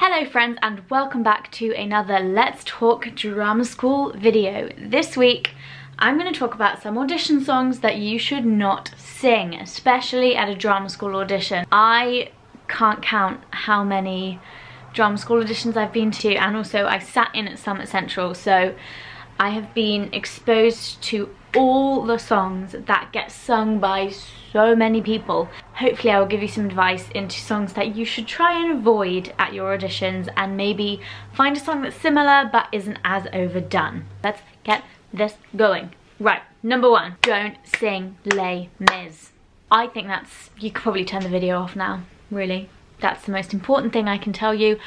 Hello friends and welcome back to another Let's Talk Drama School video. This week I'm going to talk about some audition songs that you should not sing, especially at a drama school audition. I can't count how many drama school auditions I've been to, and also I sat in at Summit Central, so I have been exposed to all the songs that get sung by so many people. Hopefully I will give you some advice into songs that you should try and avoid at your auditions, and maybe find a song that's similar but isn't as overdone. Let's get this going. Right, number one, don't sing Les Mis. I think that's, you could probably turn the video off now, really. That's the most important thing I can tell you.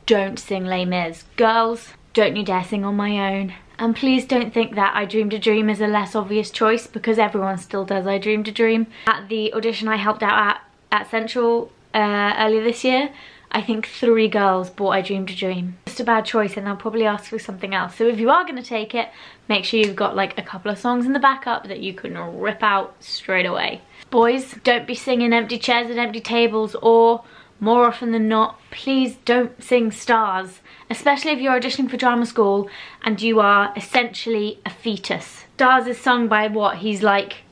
Don't sing Les Mis. Girls, don't you dare sing On My Own. And please don't think that I Dreamed a Dream is a less obvious choice, because everyone still does I Dreamed a Dream. At the audition I helped out at Central earlier this year, I think 3 girls bought I Dreamed a Dream. Just a bad choice, and they'll probably ask for something else. So if you are going to take it, make sure you've got like a couple of songs in the backup that you can rip out straight away. Boys, don't be singing Empty Chairs and Empty Tables, or more often than not, please don't sing Stars. Especially if you're auditioning for drama school and you are essentially a fetus. Stars is sung by what? He's like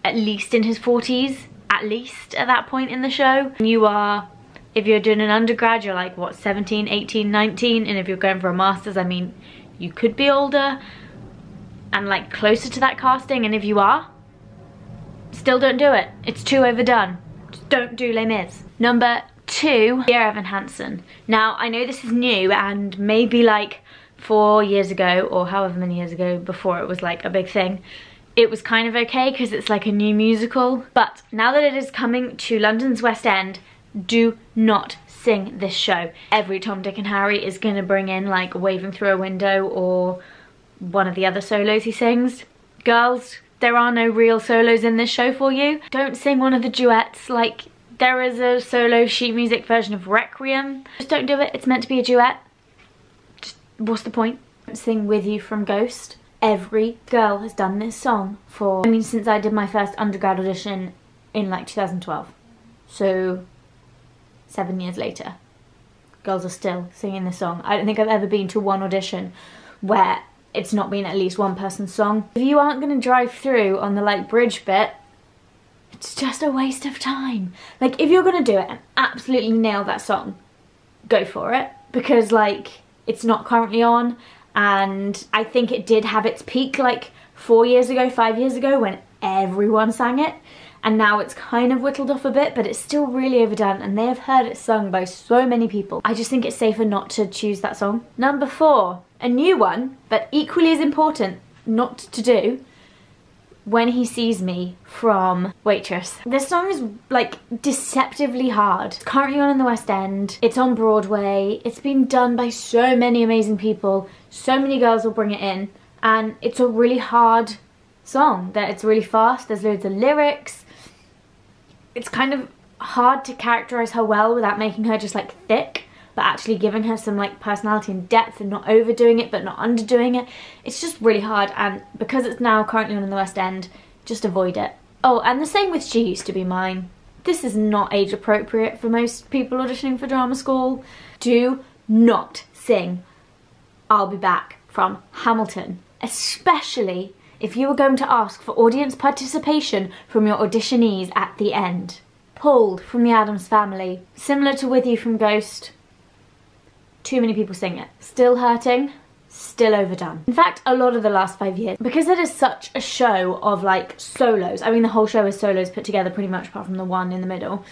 at least in his 40s, at least at that point in the show. You are, if you're doing an undergrad, you're like what, 17, 18, 19, and if you're going for a master's, I mean, you could be older and like closer to that casting, and if you are, still don't do it. It's too overdone. Just don't do Les Mis. Number 2, Dear Evan Hansen. Now I know this is new, and maybe like 4 years ago or however many years ago before it was like a big thing, it was kind of okay because it's like a new musical. But now that it is coming to London's West End, do not sing this show. Every Tom, Dick and Harry is going to bring in like Waving Through a Window or one of the other solos he sings. Girls, there are no real solos in this show for you. Don't sing one of the duets. Like, there is a solo sheet music version of Requiem. Just don't do it. It's meant to be a duet. Just, what's the point? Sing With You from Ghost. Every girl has done this song for, I mean, since I did my first undergrad audition in like 2012. So 7 years later, girls are still singing this song. I don't think I've ever been to one audition where it's not been at least one person's song. If you aren't going to drive through on the like bridge bit, it's just a waste of time. Like, if you're gonna do it and absolutely nail that song, go for it, because like it's not currently on, and I think it did have its peak like 4 years ago, 5 years ago, when everyone sang it, and now it's kind of whittled off a bit, but it's still really overdone, and they have heard it sung by so many people. I just think it's safer not to choose that song. Number 4, a new one, but equally as important not to do, When He Sees Me from Waitress. This song is like deceptively hard. It's currently on in the West End. It's on Broadway. It's been done by so many amazing people. So many girls will bring it in, and it's a really hard song. That it's really fast. There's loads of lyrics. It's kind of hard to characterize her well without making her just like thick, but actually giving her some like personality and depth, and not overdoing it but not underdoing it. It's just really hard, and because it's now currently on in the West End, just avoid it. Oh, and the same with She Used to Be Mine. This is not age appropriate for most people auditioning for drama school. Do not sing I'll Be Back from Hamilton, especially if you were going to ask for audience participation from your auditionees at the end. Pulled from The Addams Family, similar to With You from Ghost. Too many people sing it. Still hurting, still overdone. In fact, a lot of the last 5 years, because it is such a show of like solos, I mean the whole show is solos put together pretty much apart from the one in the middle,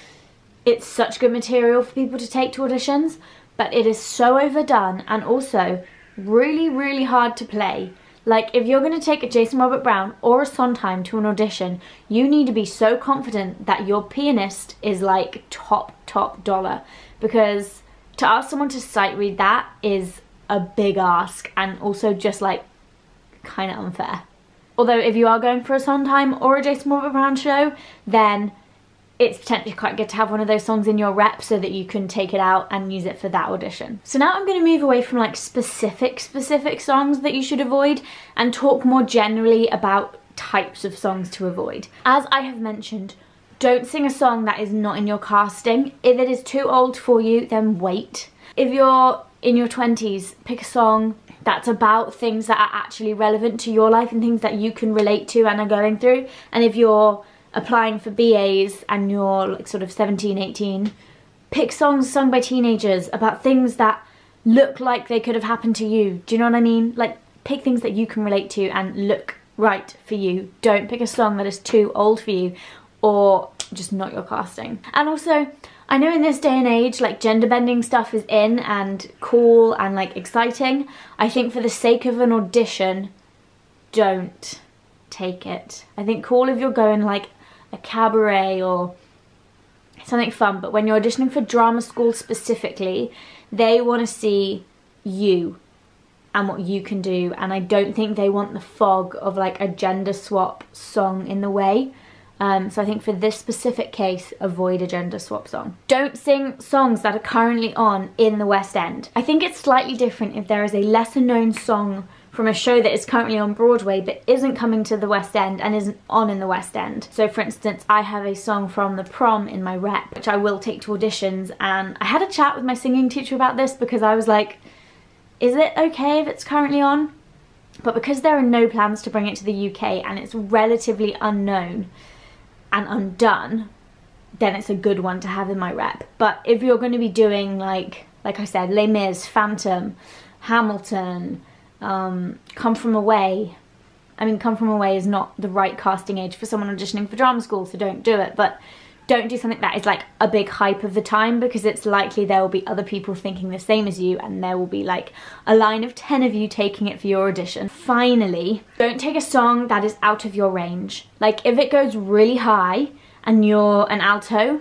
it's such good material for people to take to auditions, but it is so overdone and also really, really hard to play. Like, if you're going to take a Jason Robert Brown or a Sondheim to an audition, you need to be so confident that your pianist is like top dollar, because to ask someone to sight read that is a big ask, and also just like kind of unfair. Although if you are going for a Sondheim or a Jason Robert Brown show, then it's potentially quite good to have one of those songs in your rep so that you can take it out and use it for that audition. So now I'm going to move away from like specific songs that you should avoid and talk more generally about types of songs to avoid. As I have mentioned, don't sing a song that is not in your casting. If it is too old for you, then wait. If you're in your 20s, pick a song that's about things that are actually relevant to your life and things that you can relate to and are going through. And if you're applying for BAs and you're like sort of 17, 18, pick songs sung by teenagers about things that look like they could have happened to you. Do you know what I mean? Like, pick things that you can relate to and look right for you. Don't pick a song that is too old for you or just not your casting. And also, I know in this day and age, like, gender bending stuff is in and cool and like exciting. I think for the sake of an audition, don't take it. I think cool if you're going like a cabaret or something fun, but when you're auditioning for drama school specifically, they want to see you and what you can do, and I don't think they want the fog of like a gender swap song in the way. So I think for this specific case, avoid a gender swap song. Don't sing songs that are currently on in the West End. I think it's slightly different if there is a lesser known song from a show that is currently on Broadway but isn't coming to the West End and isn't on in the West End. So for instance, I have a song from The Prom in my rep, which I will take to auditions, and I had a chat with my singing teacher about this because I was like, is it okay if it's currently on? But because there are no plans to bring it to the UK and it's relatively unknown and undone, then it's a good one to have in my rep. But if you're going to be doing like I said, Les Mis, Phantom, Hamilton, Come From Away. I mean, Come From Away is not the right casting age for someone auditioning for drama school, so don't do it. But don't do something that is like a big hype of the time, because it's likely there will be other people thinking the same as you and there will be like a line of 10 of you taking it for your audition. Finally, don't take a song that is out of your range. Like, if it goes really high and you're an alto,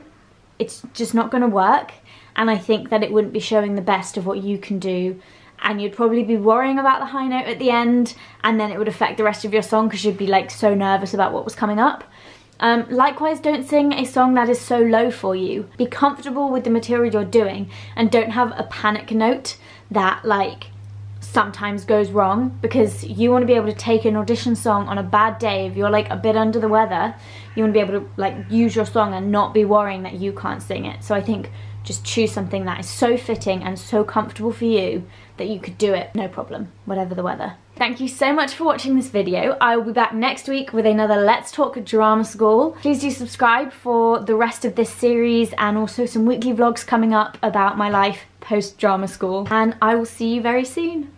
it's just not going to work, and I think that it wouldn't be showing the best of what you can do. And you'd probably be worrying about the high note at the end, and then it would affect the rest of your song because you'd be like so nervous about what was coming up. Likewise, don't sing a song that is so low for you. Be comfortable with the material you're doing and don't have a panic note that like sometimes goes wrong, because you want to be able to take an audition song on a bad day. If you're like a bit under the weather, you want to be able to like use your song and not be worrying that you can't sing it. So I think just choose something that is so fitting and so comfortable for you that you could do it no problem, whatever the weather. Thank you so much for watching this video. I will be back next week with another Let's Talk Drama School. Please do subscribe for the rest of this series and also some weekly vlogs coming up about my life post drama school. And I will see you very soon.